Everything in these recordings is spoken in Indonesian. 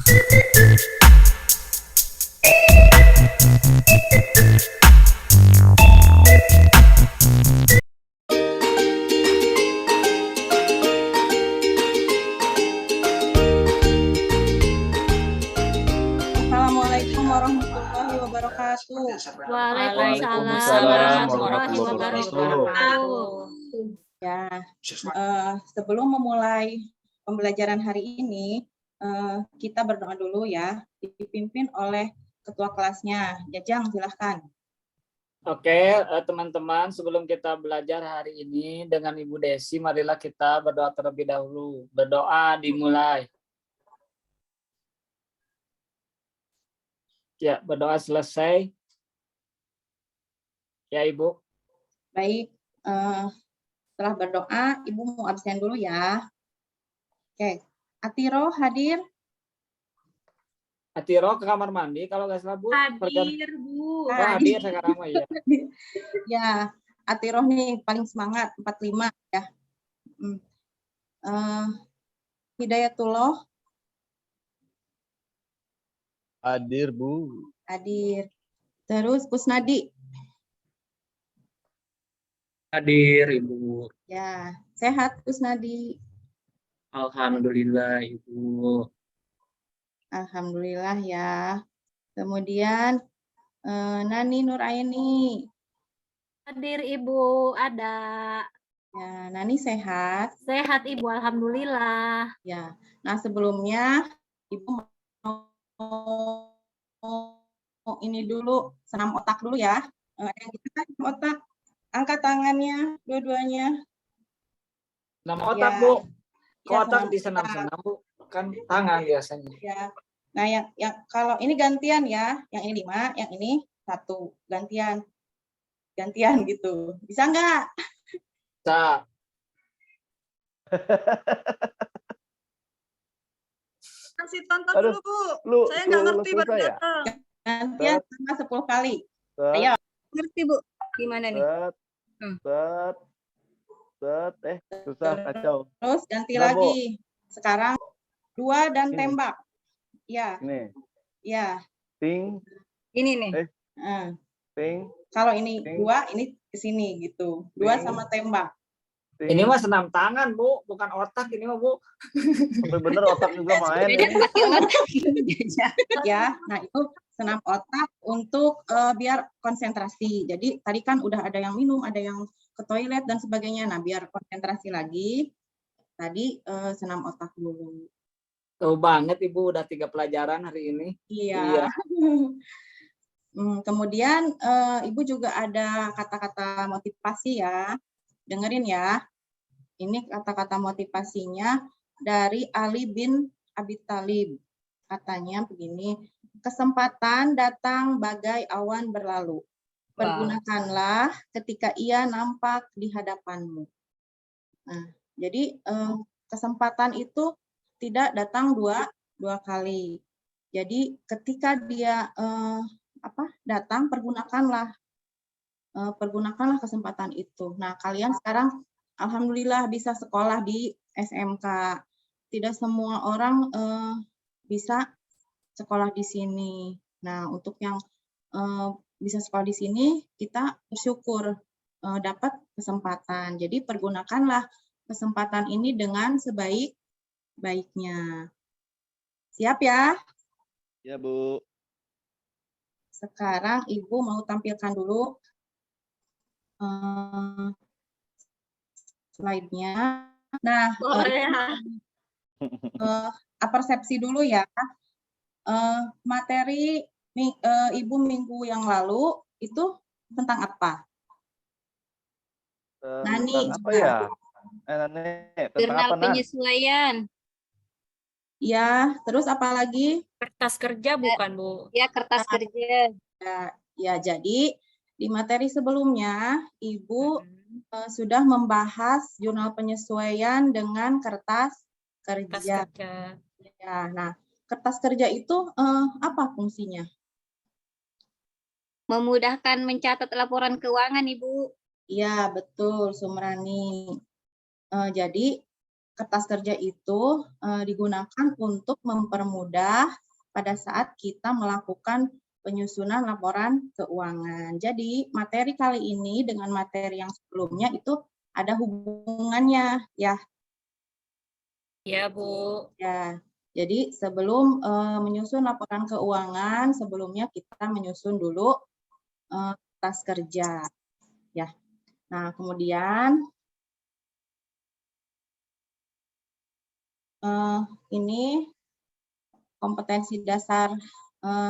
Assalamualaikum warahmatullahi wabarakatuh. Waalaikumsalam warahmatullahi wabarakatuh. Ya, sebelum memulai pembelajaran hari ini, kita berdoa dulu ya, dipimpin oleh ketua kelasnya. Jajang, silahkan. Oke, teman-teman, sebelum kita belajar hari ini dengan Ibu Desi, marilah kita berdoa terlebih dahulu. Berdoa dimulai. Ya, berdoa selesai. Ya, Ibu. Baik, setelah berdoa, Ibu mau absen dulu ya. Oke, Atiro hadir? Atiro ke kamar mandi kalau nggak salah, Bu. Hadir, Bu. Oh, hadir sekarang mah ya. Ya, Atiro nih paling semangat, 45 ya. Hidayatullah? Hadir, Bu. Hadir. Terus Kusnadi? Hadir, Ibu. Ya, sehat Kusnadi? Alhamdulillah, Ibu. Alhamdulillah ya. Kemudian Nani Nuraini. Hadir, Ibu. Ada. Ya, Nani sehat? Sehat, Ibu. Alhamdulillah. Ya. Nah, sebelumnya Ibu mau ini dulu, senam otak dulu ya. Yang kita senam otak, angkat tangannya dua-duanya. Senam otak, Ya. Bu. Ya, Otak senam disenam-senam, Bu. Kan tangan biasanya. Ya. Nah, yang kalau ini gantian ya, yang ini 5, yang ini 1, gantian gitu. Bisa nggak? Bisa. Kasih tonton Aduh, dulu, Bu. Saya nggak ngerti baru selesai ya? Gantian sama 10 kali. Set, Ayo. Ngerti, Bu. Gimana nih? set, set, susah, kacau. Terus ganti Udah, Bu. lagi. Sekarang 2 dan Ini. tembak. Ya, Nih, ya. ting, Ini nih. ting, Kalau ini Ting. 2, ini ke sini gitu. 2 Ting. sama tembak. ting. Ini mah senam tangan, Bu. Bukan otak ini mah, Bu. Tapi bener otak juga main ini. Ya, nah itu senam otak untuk biar konsentrasi. Jadi tadi kan udah ada yang minum, ada yang ke toilet dan sebagainya. Nah, biar konsentrasi lagi, tadi senam otak dulu. Tahu banget, Ibu. Udah 3 pelajaran hari ini. Iya. Kemudian Ibu juga ada kata-kata motivasi ya. Dengerin ya. Ini kata-kata motivasinya dari Ali bin Abi Thalib. Katanya begini, kesempatan datang bagai awan berlalu. Pergunakanlah ketika ia nampak di hadapanmu. Nah, jadi kesempatan itu tidak datang dua kali. Jadi ketika dia datang, pergunakanlah kesempatan itu. Nah, kalian sekarang alhamdulillah bisa sekolah di SMK. Tidak semua orang bisa sekolah di sini. Nah, untuk yang bisa sekolah di sini, kita bersyukur dapat kesempatan. Jadi pergunakanlah kesempatan ini dengan sebaik-baiknya. Siap ya? Ya, Bu. Sekarang Ibu mau tampilkan dulu slide-nya. Nah, persepsi dulu ya. Materi Ibu minggu yang lalu itu tentang apa? Nani. Tentang apa ya? Nani, tentang apa, Nan? Penyesuaian. Ya, terus apa lagi? Kertas kerja bukan, Bu? Ya, kertas kerja. Ya, jadi di materi sebelumnya Ibu sudah membahas jurnal penyesuaian dengan kertas kerja. Ya, nah, kertas kerja itu apa fungsinya? Memudahkan mencatat laporan keuangan, Ibu. Iya, betul, Sumrani. Jadi kertas kerja itu digunakan untuk mempermudah pada saat kita melakukan penyusunan laporan keuangan. Jadi materi kali ini dengan materi yang sebelumnya itu ada hubungannya ya. Ya, Bu. Ya. Jadi sebelum menyusun laporan keuangan, sebelumnya kita menyusun dulu kertas kerja. Ya. Nah, kemudian ini kompetensi dasar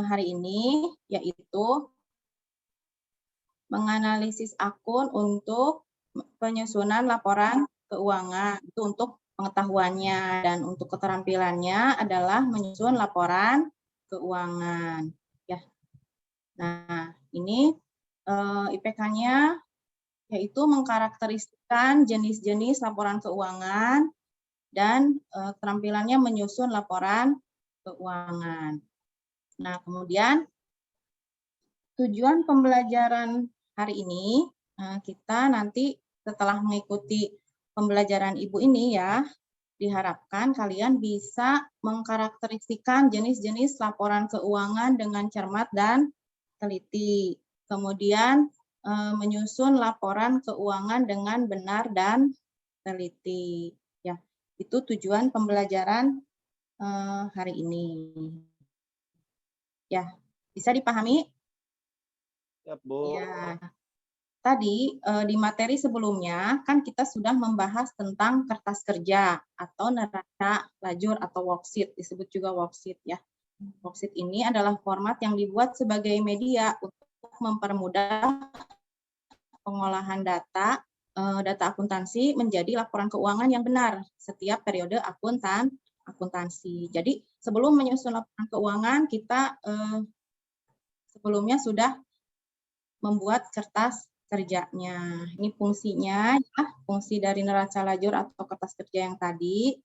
hari ini yaitu menganalisis akun untuk penyusunan laporan keuangan. Itu untuk pengetahuannya, dan untuk keterampilannya adalah menyusun laporan keuangan. Ya. Nah, ini IPK-nya yaitu mengkarakteristikkan jenis-jenis laporan keuangan dan keterampilannya menyusun laporan keuangan. Nah, kemudian tujuan pembelajaran hari ini, kita nanti setelah mengikuti pembelajaran Ibu ini ya, diharapkan kalian bisa mengkarakteristikkan jenis-jenis laporan keuangan dengan cermat dan teliti. Kemudian menyusun laporan keuangan dengan benar dan teliti. Ya, itu tujuan pembelajaran hari ini. Ya, bisa dipahami? Ya, Bu. Ya. Tadi di materi sebelumnya kan kita sudah membahas tentang kertas kerja atau neraca lajur atau worksheet, disebut juga worksheet ya. Worksheet ini adalah format yang dibuat sebagai media untuk mempermudah pengolahan data akuntansi menjadi laporan keuangan yang benar setiap periode akuntansi. Jadi sebelum menyusun laporan keuangan kita sebelumnya sudah membuat kertas kerjanya. Ini fungsinya, ya, fungsi dari neraca lajur atau kertas kerja yang tadi.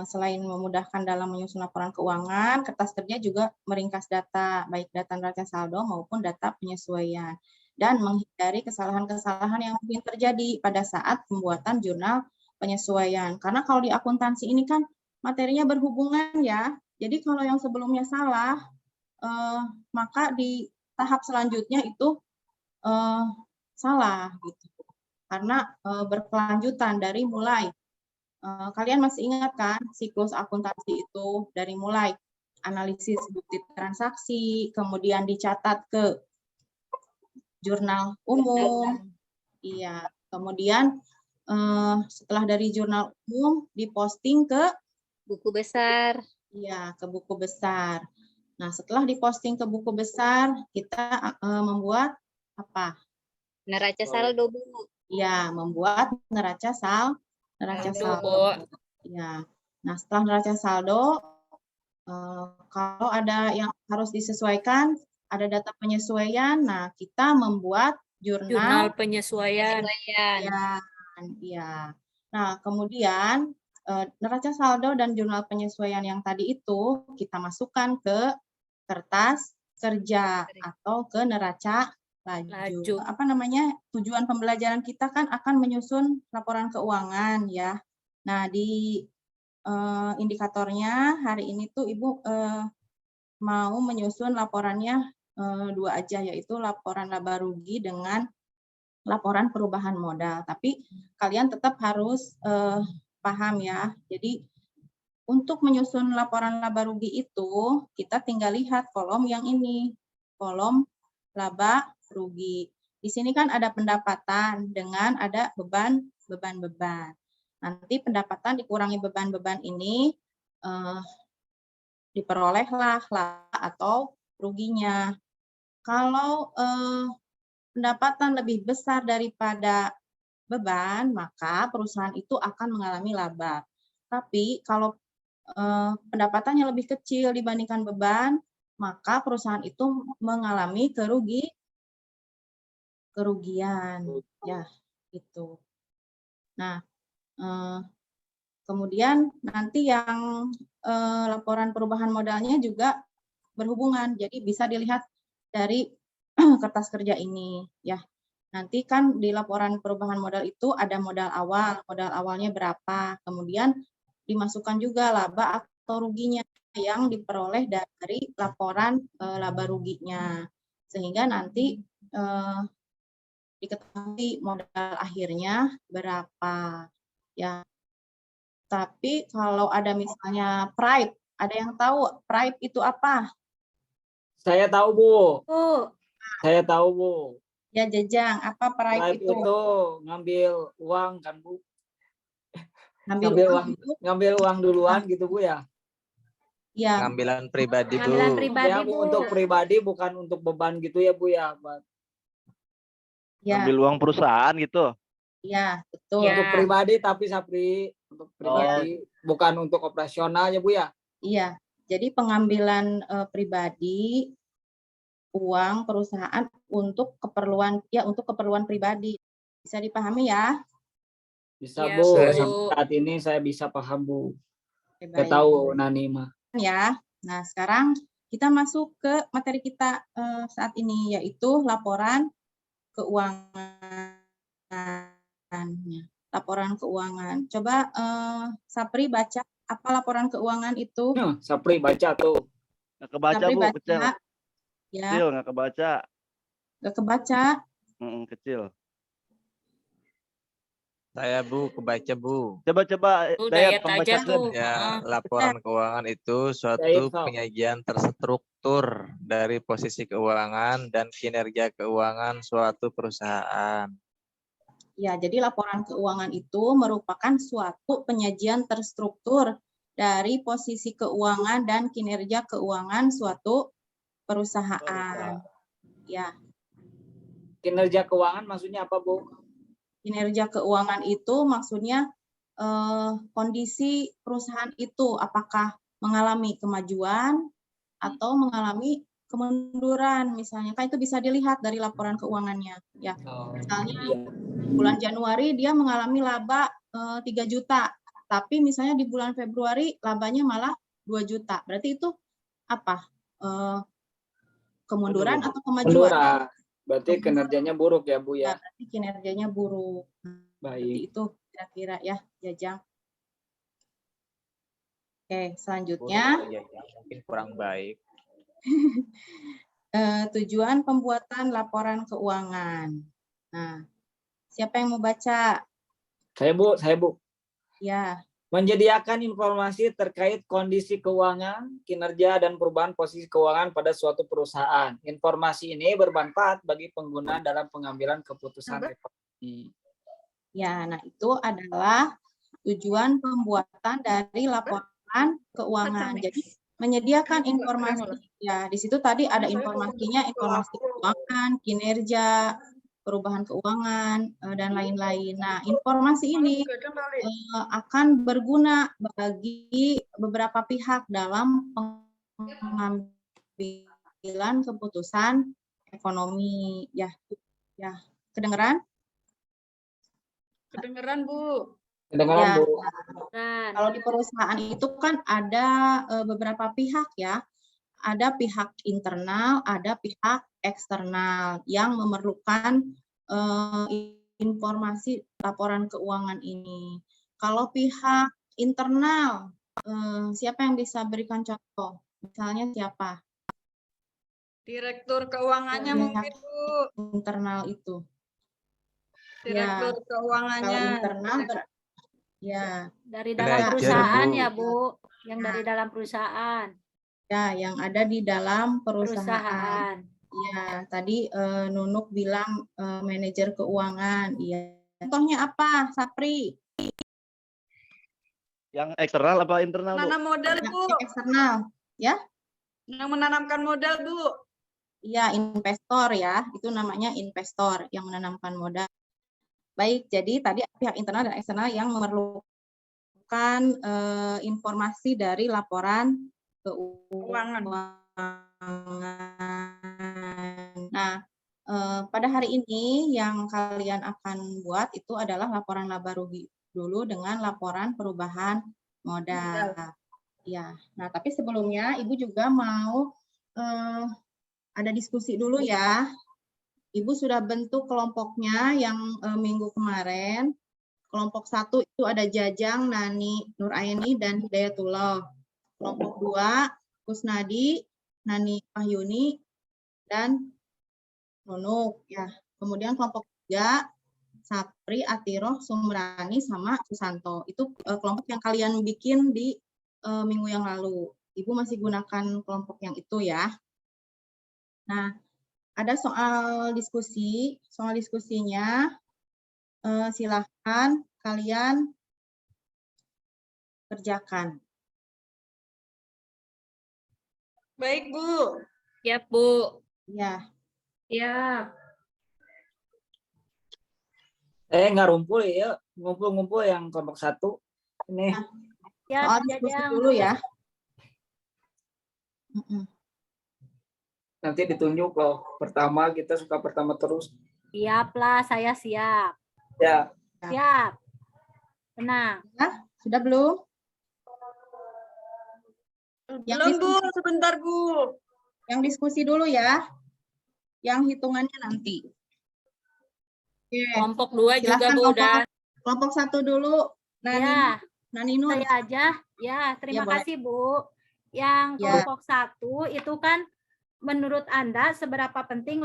Selain memudahkan dalam menyusun laporan keuangan, kertas kerja juga meringkas data, baik data neraca saldo maupun data penyesuaian, dan menghindari kesalahan-kesalahan yang mungkin terjadi pada saat pembuatan jurnal penyesuaian. Karena kalau di akuntansi ini kan materinya berhubungan ya, jadi kalau yang sebelumnya salah, maka di tahap selanjutnya itu salah gitu, karena berkelanjutan dari mulai kalian masih ingat kan siklus akuntansi itu dari mulai analisis bukti transaksi, kemudian dicatat ke jurnal umum, iya, kemudian setelah dari jurnal umum diposting ke Buku besar. iya, ke buku besar. Nah, setelah diposting ke buku besar, kita membuat apa? Neraca saldo, Bu. Ya, membuat neraca saldo. Ya. Nah, setelah neraca saldo, kalau ada yang harus disesuaikan, ada data penyesuaian. Nah, kita membuat jurnal penyesuaian. Ya. Nah, kemudian neraca saldo dan jurnal penyesuaian yang tadi itu kita masukkan ke kertas kerja atau ke neraca lajur. Apa namanya? Tujuan pembelajaran kita kan akan menyusun laporan keuangan ya. Nah, di indikatornya hari ini tuh Ibu mau menyusun laporannya dua aja, yaitu laporan laba rugi dengan laporan perubahan modal. Tapi kalian tetap harus paham ya. Jadi untuk menyusun laporan laba rugi itu, kita tinggal lihat kolom yang ini, kolom laba rugi. Di sini kan ada pendapatan dengan ada beban-beban. Nanti pendapatan dikurangi beban-beban ini diperolehlah laba atau ruginya. Kalau pendapatan lebih besar daripada beban, maka perusahaan itu akan mengalami laba. Tapi kalau pendapatannya lebih kecil dibandingkan beban, maka perusahaan itu mengalami kerugian. Ya, itu. Nah, kemudian nanti yang laporan perubahan modalnya juga berhubungan. Jadi bisa dilihat dari kertas kerja ini, ya. Nanti kan di laporan perubahan modal itu ada modal awalnya berapa, kemudian dimasukkan juga laba atau ruginya yang diperoleh dari laporan laba ruginya, sehingga nanti diketahui modal akhirnya berapa ya. Tapi kalau ada misalnya pride, ada yang tahu pride itu apa? Saya tahu, Bu. Bu, Saya tahu, Bu. Ya, Jejang, apa pride Pride itu? itu ngambil uang kan, Bu? Ngambil uang duluan gitu, Bu ya? Ya, Pengambilan pribadi, Bu. pengambilan pribadi, Ya, Bu. untuk pribadi bukan untuk beban gitu ya, Bu ya. ya, Ambil uang perusahaan gitu. ya, betul. Ya. Untuk pribadi tapi Sapri, untuk pribadi bukan untuk operasionalnya, Bu ya. Iya, jadi pengambilan pribadi uang perusahaan untuk keperluan pribadi. Bisa dipahami ya? Bisa, Ya, Bu. Bu. Sampai saat ini saya bisa paham, Bu. Oke, Saya baik. tahu Nani mah. Ya. Nah, sekarang kita masuk ke materi kita saat ini, yaitu laporan keuangan. Laporan keuangan. Coba Sapri baca apa laporan keuangan itu? Sapri baca tuh. Nggak kebaca, Sapri Bu. baca. Kecil. Ya, Kecil, nggak kebaca. nggak kebaca. Kecil. Saya, Bu, kebaca, Bu. Coba Bu, Dayat, Dayat kamu aja, bacakan. Bu. Ya, laporan keuangan itu suatu Baik, Pak. penyajian terstruktur dari posisi keuangan dan kinerja keuangan suatu perusahaan. Ya, jadi laporan keuangan itu merupakan suatu penyajian terstruktur dari posisi keuangan dan kinerja keuangan suatu perusahaan. Ya, Kinerja keuangan maksudnya apa, Bu? kinerja keuangan itu maksudnya kondisi perusahaan itu apakah mengalami kemajuan atau mengalami kemunduran, misalnya kan itu bisa dilihat dari laporan keuangannya. Ya, misalnya bulan Januari dia mengalami laba 3 juta, tapi misalnya di bulan Februari labanya malah 2 juta. Berarti itu apa? Kemunduran atau kemajuan? Kemunduran. Berarti kinerjanya buruk ya, Bu ya. Berarti kinerjanya buruk. Seperti Baik. itu kira-kira ya, Jajang. Oke, selanjutnya Mungkin kurang baik. tujuan pembuatan laporan keuangan. Nah, siapa yang mau baca? Saya, Bu. Ya, Menyediakan informasi terkait kondisi keuangan, kinerja, dan perubahan posisi keuangan pada suatu perusahaan. Informasi ini bermanfaat bagi pengguna dalam pengambilan keputusan ekonomi. ya. Nah, itu adalah tujuan pembuatan dari laporan keuangan. Jadi menyediakan informasi. Ya, di situ tadi ada informasinya, informasi keuangan, kinerja, perubahan keuangan, dan lain-lain. Nah, informasi ini akan berguna bagi beberapa pihak dalam pengambilan keputusan ekonomi. Ya, kedengeran? Kedengeran, Bu. Kedengaran, Ya. Bu? Kalau di perusahaan itu kan ada beberapa pihak ya. Ada pihak internal, ada pihak eksternal yang memerlukan informasi laporan keuangan ini. Kalau pihak internal, siapa yang bisa berikan contoh? Misalnya siapa? Direktur keuangannya mungkin, Bu. Internal itu. Direktur Kalau keuangannya. internal, ya. Dari dalam Manajer, perusahaan Bu. ya, Bu. Yang dari dalam perusahaan. Ya, yang ada di dalam perusahaan. Perusahaan. Ya, tadi Nunuk bilang manajer keuangan. Iya. Contohnya apa, Sapri? Yang eksternal apa internal, Bu? Menanam modal, Bu. Yang eksternal, ya? Yang menanamkan modal, Bu. Iya, investor ya. Itu namanya investor yang menanamkan modal. Baik, jadi tadi pihak internal dan eksternal yang memerlukan informasi dari laporan keuangan. Nah, pada hari ini yang kalian akan buat itu adalah laporan laba rugi dulu dengan laporan perubahan modal. Ya, nah tapi sebelumnya Ibu juga mau ada diskusi dulu ya. Ibu sudah bentuk kelompoknya yang minggu kemarin. Kelompok 1 itu ada Jajang, Nani, Nuraini, dan Hidayatullah. Kelompok 2, Kusnadi, Nani Wahyuni, dan Nunuk. Ya. Kemudian kelompok 3, Sapri, Atiroh, Sumrani, sama Susanto. Itu kelompok yang kalian bikin di minggu yang lalu. Ibu masih gunakan kelompok yang itu ya. Nah, ada soal diskusi. Soal diskusinya, silahkan kalian kerjakan. Baik, Bu. Ya, Bu. Ya, Ya. Nggak rumpul ya, ngumpul-ngumpul yang kelompok 1. Ini Ya, soal Bu diskusi Jajang. dulu ya. nanti ditunjuk loh. Pertama kita suka pertama terus. Siap lah, saya siap. Ya, Siap. Tenang. Sudah belum? Yang Belum, Bu. diskusi, Sebentar, Bu. yang diskusi dulu ya. Yang hitungannya nanti. Oke, Kelompok 2 juga, silahkan Bu, udah. kelompok 1 dulu. Ya, Nani Nur. saya aja. Ya, terima boleh. kasih, Bu. Yang Ya. kelompok 1 itu kan menurut Anda seberapa penting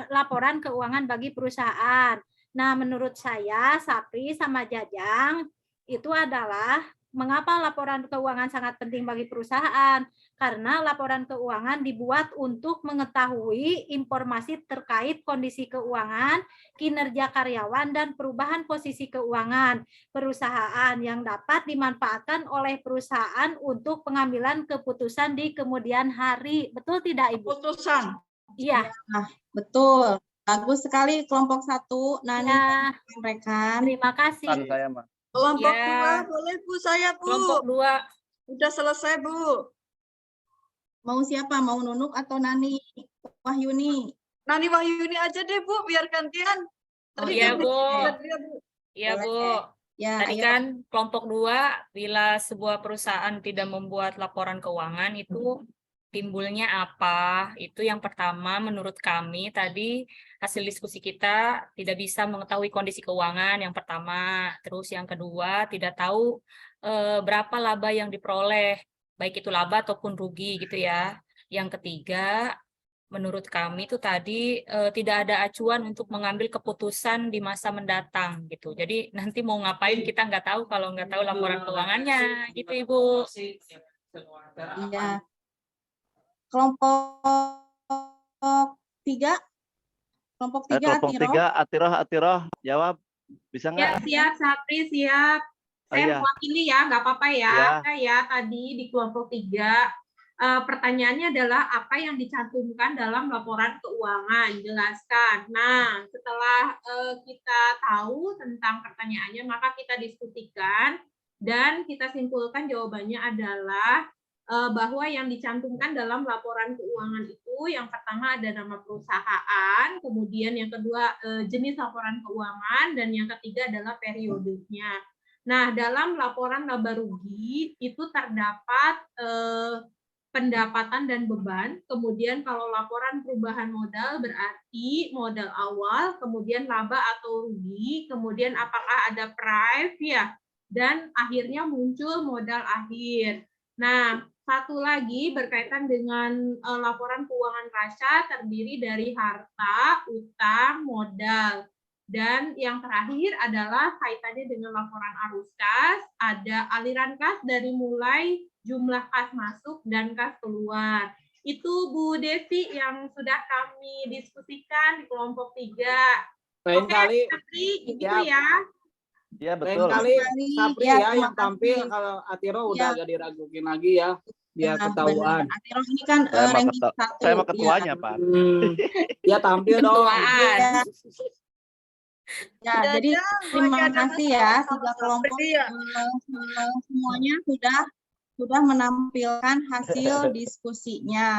laporan keuangan bagi perusahaan. Nah, menurut saya, Sapri sama Jajang itu adalah mengapa laporan keuangan sangat penting bagi perusahaan? Karena laporan keuangan dibuat untuk mengetahui informasi terkait kondisi keuangan, kinerja karyawan, dan perubahan posisi keuangan perusahaan yang dapat dimanfaatkan oleh perusahaan untuk pengambilan keputusan di kemudian hari. Betul tidak, Ibu? Putusan. Iya. Betul. Bagus sekali kelompok 1. Nani Ya, rekan. terima kasih. Kan saya mah. Kelompok Ya. 2, boleh, Bu. Saya, Bu. Kelompok 2. Udah selesai, Bu. Mau siapa? Mau Nunuk atau Nani Wahyuni? Nani Wahyuni aja deh, Bu. Biar gantian. Oh, iya, ganti Bu. dia, Bu. Iya, Bu. Ya, Tadi ayo. kan kelompok 2, bila sebuah perusahaan tidak membuat laporan keuangan itu timbulnya apa? Itu yang pertama menurut kami tadi hasil diskusi kita tidak bisa mengetahui kondisi keuangan yang pertama. Terus yang kedua tidak tahu berapa laba yang diperoleh, baik itu laba ataupun rugi gitu ya. Yang ketiga menurut kami itu tadi tidak ada acuan untuk mengambil keputusan di masa mendatang gitu. Jadi nanti mau ngapain kita nggak tahu kalau nggak tahu laporan keuangannya gitu, Ibu. Iya. Kelompok 3. Kelompok 3 Kelompok Atiro. 3, Atiroh, jawab. Bisa Ya, nggak? siap, Sapri, siap. Oh, Saya iya. mewakili ya, nggak apa-apa ya. Ya. Saya tadi di kelompok 3, pertanyaannya adalah apa yang dicantumkan dalam laporan keuangan, jelaskan. Nah, setelah kita tahu tentang pertanyaannya, maka kita diskusikan dan kita simpulkan jawabannya adalah bahwa yang dicantumkan dalam laporan keuangan itu yang pertama ada nama perusahaan, kemudian yang kedua jenis laporan keuangan, dan yang ketiga adalah periodenya. Nah, dalam laporan laba rugi itu terdapat pendapatan dan beban, kemudian kalau laporan perubahan modal berarti modal awal, kemudian laba atau rugi, kemudian apakah ada price ya, dan akhirnya muncul modal akhir. Nah, satu lagi berkaitan dengan laporan keuangan kasha terdiri dari harta, utang, modal. Dan yang terakhir adalah kaitannya dengan laporan arus kas, ada aliran kas dari mulai jumlah kas masuk dan kas keluar. Itu Bu Desi yang sudah kami diskusikan di kelompok 3. lain kali Sapri, gitu Siap. ya. Iya, lain betul. kali Sekali. Sapri Ya, ya terima yang tampil. kasih. Kalau Atiro Ya. udah agak diragukin lagi ya, biar Nah, ketahuan. benar. Atiro ini kan Saya mah ranking 1. Saya mah ketuanya, Pak. Ya tampil dong. Ya, Jajang, jadi terima lagi ada kasih ya, masalah 3 sama kelompok Sapri ya? semuanya sudah menampilkan hasil diskusinya.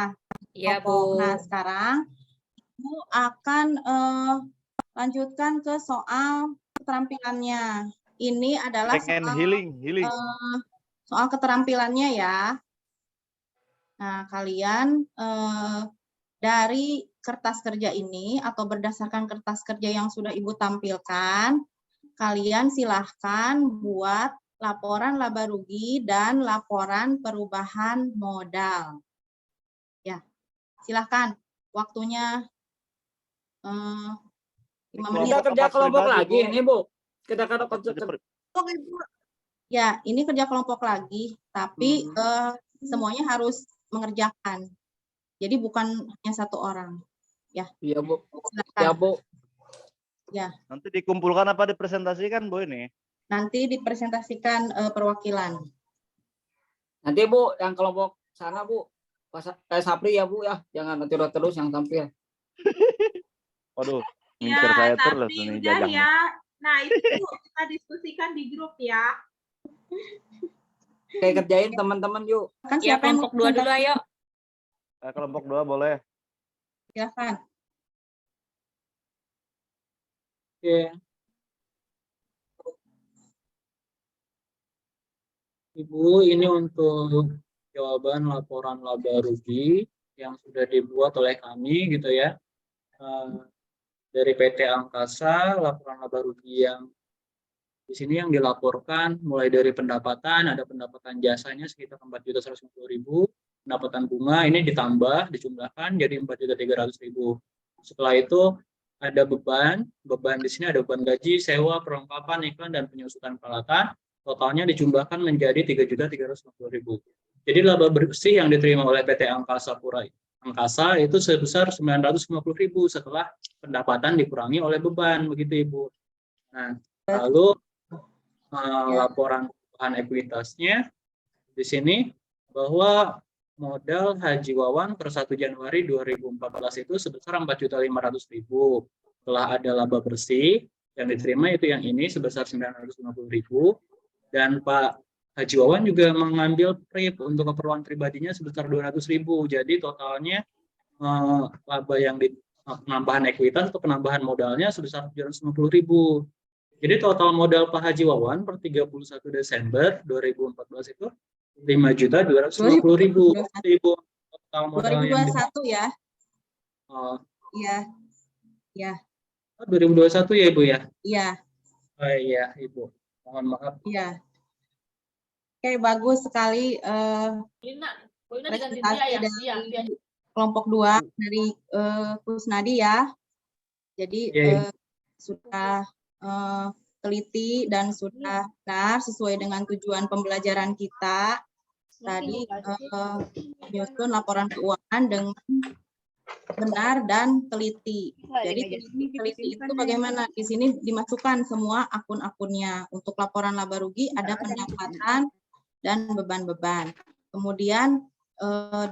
Iya, kelompok. Bu. Nah, sekarang Ibu akan lanjutkan ke soal keterampilannya. Ini adalah Pengen soal healing. soal keterampilannya ya. Nah, kalian dari kertas kerja ini atau berdasarkan kertas kerja yang sudah Ibu tampilkan, kalian silahkan buat laporan laba rugi dan laporan perubahan modal. Ya, silahkan. Waktunya 5 menit. Kita kerja kelompok lagi ini, Bu. Kita Oke, Bu. Ya, ini kerja kelompok lagi, tapi semuanya harus mengerjakan. Jadi bukan hanya satu orang. Iya, Bu. Silakan. Ya, Bu. Nanti dikumpulkan apa dipresentasikan, Bu, ini? Nanti dipresentasikan perwakilan. Nanti, Bu, yang kelompok sana, Bu. Sapri ya, Bu, ya. Jangan nanti terus yang tampil. Waduh, Ya, ngincer saya terus tapi nih udah Jajang. ya. Nah, itu kita diskusikan di grup ya. Kayak kerjain teman-teman yuk. Kan Ya, siapa yang kelompok 2 dulu ayo. Kelompok 2 boleh. Silakan. Oke. Ibu, ini untuk jawaban laporan laba rugi yang sudah dibuat oleh kami gitu ya. Dari PT Angkasa, laporan laba rugi yang di sini yang dilaporkan mulai dari pendapatan, ada pendapatan jasanya sekitar 4.150.000, pendapatan bunga ini ditambah, dijumlahkan jadi 4.300.000. Setelah itu ada beban di sini ada beban gaji, sewa, perlengkapan, iklan, dan penyusutan peralatan, totalnya dijumlahkan menjadi 3.350.000. Jadi laba bersih yang diterima oleh PT Angkasa Pura Angkasa itu sebesar 950.000 setelah pendapatan dikurangi oleh beban, begitu Ibu. Nah, lalu laporan perubahan ekuitasnya di sini bahwa modal Haji Wawan per 1 Januari 2014 itu sebesar 4.500.000. Setelah ada laba bersih yang diterima itu yang ini sebesar 950.000 dan Pak Haji Wawan juga mengambil PRIP untuk keperluan pribadinya sebesar 200.000. Jadi totalnya laba yang penambahan ekuitas atau penambahan modalnya sebesar 750.000. Jadi total modal Pak Haji Wawan per 31 Desember 2014 itu 5.250.000. Total modal 2021 ya. Iya. Ya. 2021 ya Ibu ya? Iya. Oh iya Ibu. Mohon maaf. Iya. Oke, bagus sekali presentasi dari kelompok 2 dari Kusnadi ya. Jadi sudah teliti dan sudah benar sesuai dengan tujuan pembelajaran kita. Tadi menyusun laporan keuangan dengan benar dan teliti. Jadi teliti itu bagaimana? Di sini dimasukkan semua akun-akunnya. Untuk laporan laba rugi ada pendapatan dan beban-beban. Kemudian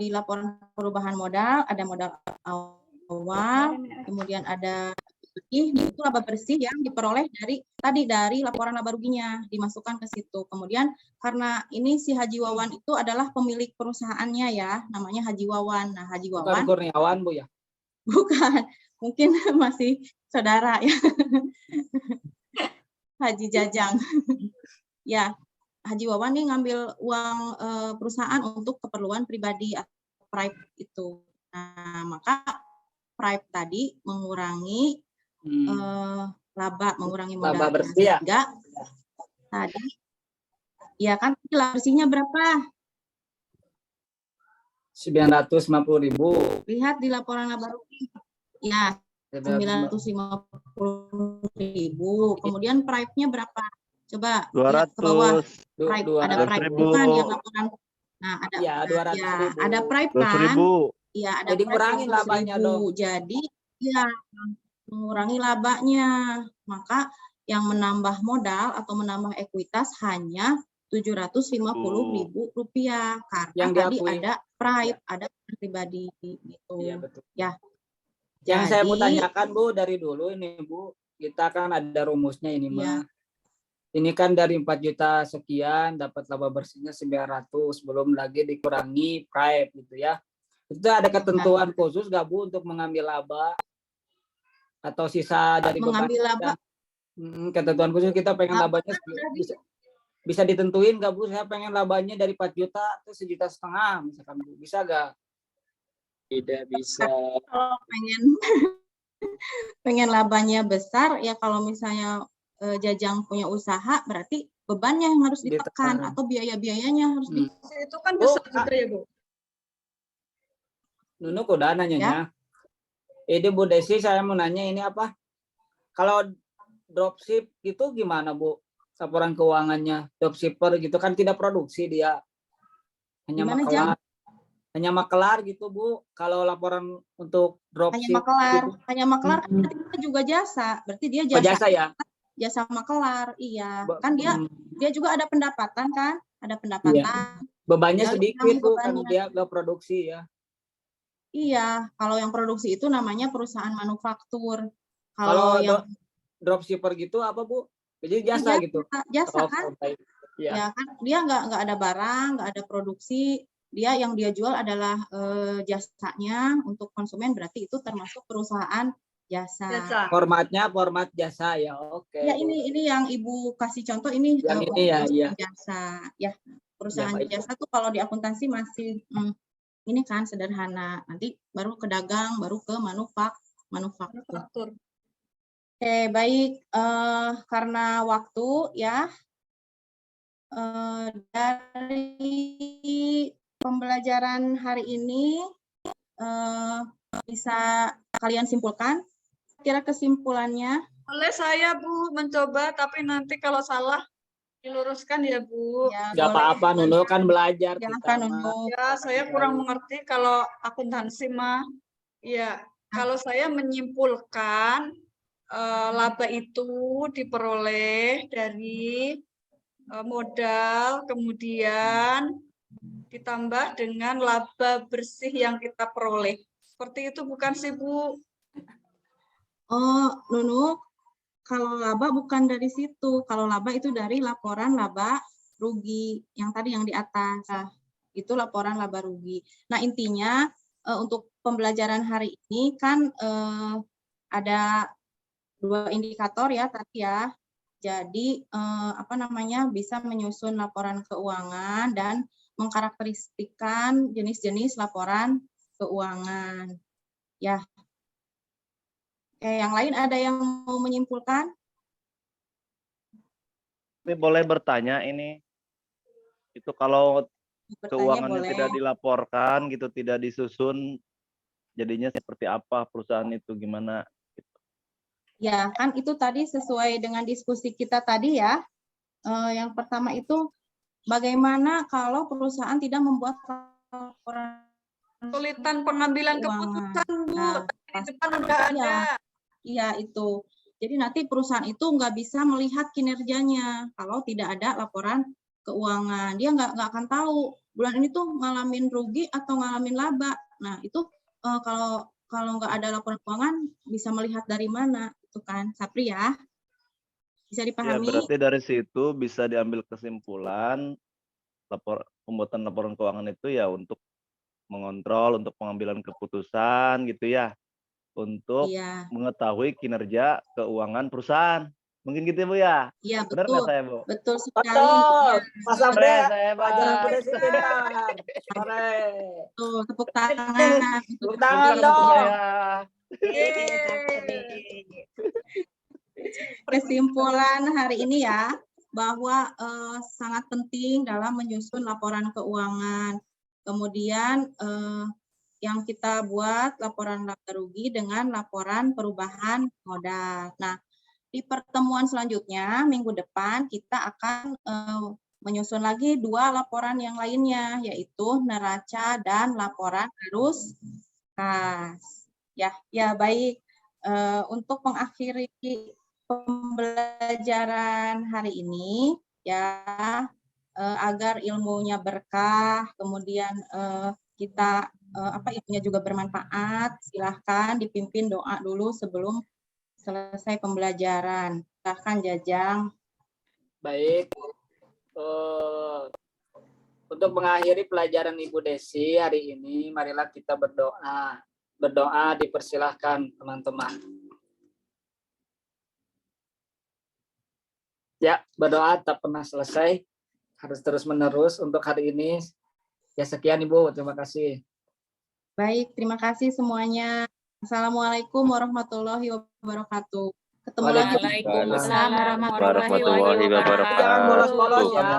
di laporan perubahan modal ada modal awal, kemudian ada itu laba bersih yang diperoleh dari laporan laba ruginya dimasukkan ke situ. Kemudian karena ini si Haji Wawan itu adalah pemilik perusahaannya ya, namanya Haji Wawan. Nah, Haji Wawan Bukan Kurniawan Bu ya? Bukan, mungkin masih saudara ya. Haji Jajang. Ya, Haji Wawan nih ngambil uang perusahaan untuk keperluan pribadi atau private itu. Nah, maka private tadi mengurangi mengurangi modal. Laba bersih ya? Sehingga tadi, ya kan laba bersihnya berapa? 950.000. Lihat di laporan laba rugi. Ya, 950.000. Kemudian private-nya berapa? Coba lihat ke bawah. 200. Private, ada private 200.000. kan yang laporan. Nah, ada Ya, 200.000. ada private kan? 200.000. Iya, ada Jadi private kurangin 200.000. labanya dong. Jadi, ya mengurangi labanya. Maka yang menambah modal atau menambah ekuitas hanya 750.000 rupiah karena Yang tadi diakui. ada private, ada pribadi gitu. Iya betul. Ya. Yang saya mau Jadi, tanyakan Bu dari dulu ini Bu, kita kan ada rumusnya ini Iya. mah. Ini kan dari 4 juta sekian dapat laba bersihnya 900, belum lagi dikurangi private gitu ya. Itu ada ketentuan khusus nggak Bu untuk mengambil laba atau sisa dari mengambil beban? laba Ketentuan khusus kita pengen Laba labanya bisa ditentuin nggak Bu? Saya pengen labanya dari 4 juta ke 1,5 juta misalkan Bu. Bisa nggak? Tidak bisa. Kalau pengen pengen labanya besar, ya kalau misalnya Jajang punya usaha, berarti bebannya yang harus ditekan Ditekan. atau biaya-biayanya harus Hmm. Itu kan Bu, besar juga ya, Bu. Nunuk udah nanyanya. Ini Bu Desi, saya mau nanya ini apa? Kalau dropship gitu gimana Bu? Laporan keuangannya dropshipper gitu kan tidak produksi dia. Hanya Gimana, makelar. Hanya makelar gitu Bu. Kalau laporan untuk dropship gitu. hanya makelar kan berarti dia juga jasa. Berarti dia Oh, jasa ya? jasa makelar. Iya. Kan dia juga ada pendapatan kan? Ada Iya. pendapatan. Bebannya Tinggal sedikit dikurangi Bu, kan bebannya. dia nggak produksi ya. Iya, kalau yang produksi itu namanya perusahaan manufaktur. Kalau Kalau yang dropshipper gitu apa Bu? Jadi itu jasa gitu. jasa Oh, kan? baik. Ya. Ya kan dia nggak ada barang, nggak ada produksi. Dia yang dia jual adalah jasanya untuk konsumen, berarti itu termasuk perusahaan jasa. Formatnya format jasa ya. Oke. Ya ini yang Ibu kasih contoh ini Yang ini ya, perusahaan ya. jasa. Ya, perusahaan Ya, baik. jasa tuh kalau di akuntansi masih ini kan sederhana. Nanti baru ke dagang, baru ke manufaktur. Oke, baik. Karena waktu ya, dari pembelajaran hari ini bisa kalian simpulkan? Kira kesimpulannya? Boleh saya Bu mencoba, tapi nanti kalau salah diluruskan ya Bu. Ya, Nggak apa-apa, Nunuk kan belajar. Silahkan, kita mah. Nunuk. Ya, saya kurang mengerti kalau akuntansi mah. Ya, kalau saya menyimpulkan laba itu diperoleh dari modal, kemudian ditambah dengan laba bersih yang kita peroleh. Seperti itu bukan sih, Bu? Oh, Nunuk, kalau laba bukan dari situ. Kalau laba itu dari laporan laba rugi yang tadi yang di atas. Nah, itu laporan laba rugi. Nah, intinya untuk pembelajaran hari ini kan ada 2 indikator ya tadi ya. Jadi bisa menyusun laporan keuangan dan mengkarakteristikkan jenis-jenis laporan keuangan. Ya. Oke, yang lain ada yang mau menyimpulkan? Tapi boleh bertanya ini, itu kalau keuangannya boleh. tidak dilaporkan gitu, tidak disusun, jadinya seperti apa perusahaan itu, gimana? Ya, kan itu tadi sesuai dengan diskusi kita tadi ya. Yang pertama itu bagaimana kalau perusahaan tidak membuat laporan Kesulitan pengambilan keputusan, Bu. Nah, Di depan udah ada. Iya, itu. Jadi nanti perusahaan itu nggak bisa melihat kinerjanya kalau tidak ada laporan keuangan. Dia nggak akan tahu bulan ini tuh ngalamin rugi atau ngalamin laba. Nah, itu kalau nggak ada laporan keuangan bisa melihat dari mana, itu kan, Sapri ya? Bisa Ya, dipahami? berarti dari situ bisa diambil kesimpulan pembuatan laporan keuangan itu ya untuk mengontrol, untuk pengambilan keputusan gitu ya, untuk mengetahui kinerja keuangan perusahaan. Mungkin gitu ya Bu ya? Iya, Benar betul. nggak saya Bu? Betul sekali. Betul. Mas Amre, saya pelajaran budaya pintar. Sore. Tuh, tepuk tangan. Tepuk tangan dong. Kesimpulan hari ini ya, bahwa sangat penting dalam menyusun laporan keuangan. Kemudian yang kita buat laporan laba rugi dengan laporan perubahan modal. Nah, di pertemuan selanjutnya minggu depan kita akan menyusun lagi 2 laporan yang lainnya, yaitu neraca dan laporan arus kas. Ya baik. Untuk mengakhiri pembelajaran hari ini ya, agar ilmunya berkah, kemudian kita ilmunya juga bermanfaat, silahkan dipimpin doa dulu sebelum selesai pembelajaran. Silahkan Jajang. Baik. Untuk mengakhiri pelajaran Ibu Desi hari ini, marilah kita berdoa. Berdoa dipersilahkan teman-teman. Ya, berdoa tak pernah selesai. Harus terus-menerus untuk hari ini. Ya, sekian Ibu. Terima kasih. Baik, terima kasih semuanya. Assalamualaikum warahmatullahi wabarakatuh. Ketemu lagi. Waalaikumsalam warahmatullahi Warahmatullahi wabarakatuh. wabarakatuh. Jangan bolos-bolos ya.